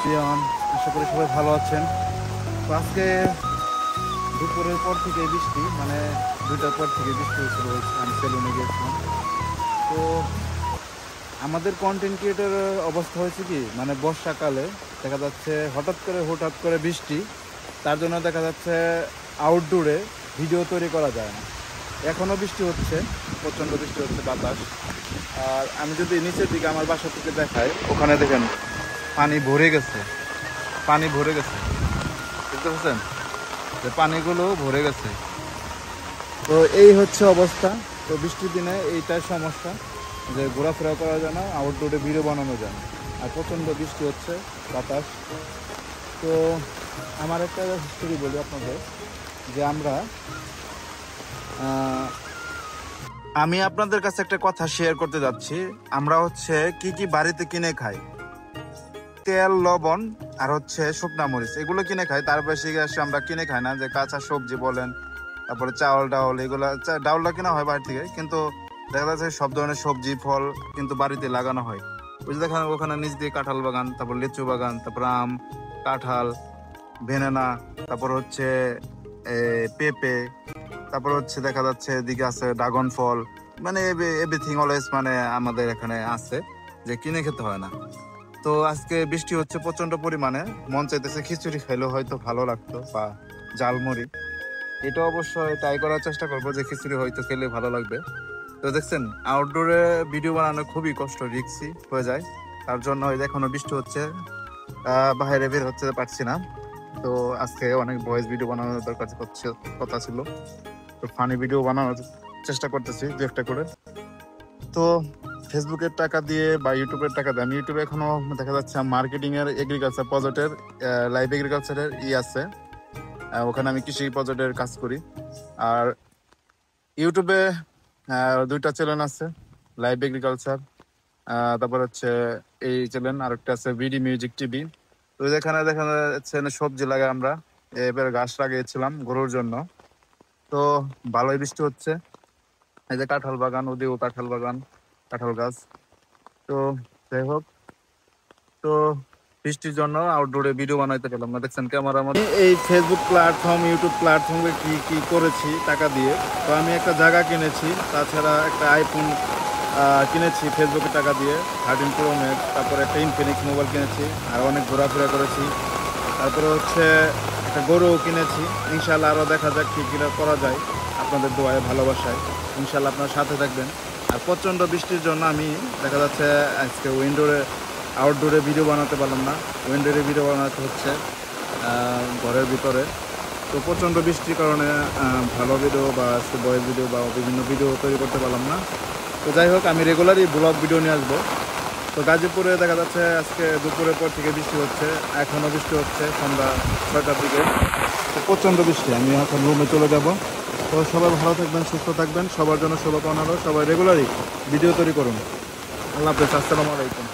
Everyone, আশা করি সবাই ভালো আছেন। তো আজকে দুপুরের পর থেকে বৃষ্টি, মানে 2টার পর থেকে বৃষ্টি শুরু হয়েছে। আমি সেলুনে গিয়েছিলাম। তো আমাদের কন্টেন্ট ক্রিয়েটারের অবস্থা হয়েছে কি, মানে বর্ষাকালে দেখা যাচ্ছে হঠাৎ করে বৃষ্টি, তার জন্য দেখা যাচ্ছে আউটডোরে ভিডিও তৈরি করা যায় না। এখনও বৃষ্টি হচ্ছে, প্রচণ্ড বৃষ্টি হচ্ছে, বাতাস। আর আমি যদি নিচের দিকে আমার বাসা থেকে দেখাই, ওখানে দেখেন পানি ভরে গেছে, বুঝতে পারছেন যে পানিগুলো ভরে গেছে। তো এই হচ্ছে অবস্থা। তো বৃষ্টির দিনে এইটাই সমস্যা, যে ঘোরাফেরা করা যায় না, আউটডোরে ভিডিও বানানো যায় না, আর প্রচণ্ড বৃষ্টি হচ্ছে, বাতাস। তো আমার একটা হিস্টোরি বলি আপনাদের, যে আমি আপনাদের কাছে একটা কথা শেয়ার করতে যাচ্ছি। আমরা হচ্ছে কি বাড়িতে কিনে খাই, তেল, লবণ আর হচ্ছে শুকনা মরিচ, এগুলো কিনে খাই। তার বেশি আমরা কিনে খাই না, যে কাঁচা সবজি বলেন, তারপরে চাউল ডাউল, এগুলা ডাউলটা কেনা হয় বাড়ি থেকে, কিন্তু দেখা যাচ্ছে সব ধরনের সবজি ফল কিন্তু বাড়িতে লাগানো হয়। ওই যে দেখেন ওখানে নিচ দিয়ে কাঁঠাল বাগান, তারপর লিচু বাগান, তারপর আম, কাঁঠাল, ভেনানা, তারপর হচ্ছে পেঁপে, তারপর হচ্ছে দেখা যাচ্ছে এদিকে আছে ড্রাগন ফল, মানে এভরিথিং অলওয়েজ মানে আমাদের এখানে আছে, যে কিনে খেতে হয় না। তো আজকে বৃষ্টি হচ্ছে প্রচন্ড পরিমাণে, মন চাইতেছে খিচুড়ি খাইলেও হয়তো ভালো লাগতো, বা ঝালমুড়ি। এটা অবশ্যই ট্রাই করার চেষ্টা করবো, যে খিচুড়ি হয়তো খেলে ভালো লাগবে। তো দেখছেন আউটডোরে ভিডিও বানানো খুবই কষ্ট, রিস্কি হয়ে যায়। তার জন্য এখনো বৃষ্টি হচ্ছে, বাইরে বের হতে পারছি না। তো আজকে অনেক ভয়েস ভিডিও বানানোর দরকার কথা ছিল, তো ফানি ভিডিও বানানোর চেষ্টা করতেছি 2-1টা করে। তো ফেসবুকের টাকা দিয়ে বা ইউটিউবের টাকা দিয়ে, আমি ইউটিউবে এখনো দেখা যাচ্ছে মার্কেটিং এর এগ্রিকালচার প্রজেক্টের, লাইভ এগ্রিকালচারের আছে, ওখানে আমি কৃষি প্রজেক্টের কাজ করি। আর ইউটিউবে 2টা চ্যানেল আছে, লাইভ এগ্রিকালচার, তারপর হচ্ছে এই চ্যানেল, আর একটা আছে বিডি মিউজিক টিভি। তো যেখানে দেখা যাচ্ছে সবজি লাগাই আমরা, এবার গাছ লাগিয়েছিলাম গরুর জন্য। তো ভালোই বৃষ্টি হচ্ছে, এই যে কাঁঠাল বাগান, ওদিকেও কাঁঠাল বাগান, কাঁঠাল গাছ। তো যাই হোক, তো বৃষ্টির জন্য আউটডোরে ভিডিও বানাইতে পেলাম না। দেখছেন ক্যামেরা মধ্যে এই ফেসবুক প্ল্যাটফর্ম, ইউটিউব প্ল্যাটফর্মে কি করেছি টাকা দিয়ে। তো আমি একটা জায়গা কিনেছি, তাছাড়া একটা আইফোন কিনেছি ফেসবুকের টাকা দিয়ে, 13 Pro Max, তারপরে একটা ইনফিনিক্স মোবাইল কিনেছি, আর অনেক ঘোরাফেরা করেছি। তারপরে হচ্ছে একটা গরুও কিনেছি। ইনশাল্লাহ আরও দেখা যাক কী করা যায়, আপনাদের দোয়ায় ভালোবাসায়। ইনশাল্লাহ আপনার সাথে থাকবেন। আর প্রচণ্ড বৃষ্টির জন্য আমি দেখা যাচ্ছে আজকে আউটডোরে ভিডিও বানাতে পারলাম না, উইন্ডোরে ভিডিও বানাতে হচ্ছে ঘরের ভিতরে। তো প্রচণ্ড বৃষ্টির কারণে ভালো ভিডিও বা ভয়েস ভিডিও বা বিভিন্ন ভিডিও তৈরি করতে পারলাম না। তো যাই হোক, আমি রেগুলারই ব্লগ ভিডিও নিয়ে আসবো। তো গাজীপুরে দেখা যাচ্ছে আজকে দুপুরের পর থেকে বৃষ্টি হচ্ছে, এখনও বৃষ্টি হচ্ছে সন্ধ্যা 6টার দিকে। তো প্রচণ্ড বৃষ্টি, আমি এখন রুমে চলে যাব। তো সবাই ভালো থাকবেন, সুস্থ থাকবেন, সবার জন্য শুভকামনা রইল। সবাই রেগুলারই ভিডিও তৈরি করুন। আল্লাহ হাফেজ, আসসালামু আলাইকুম।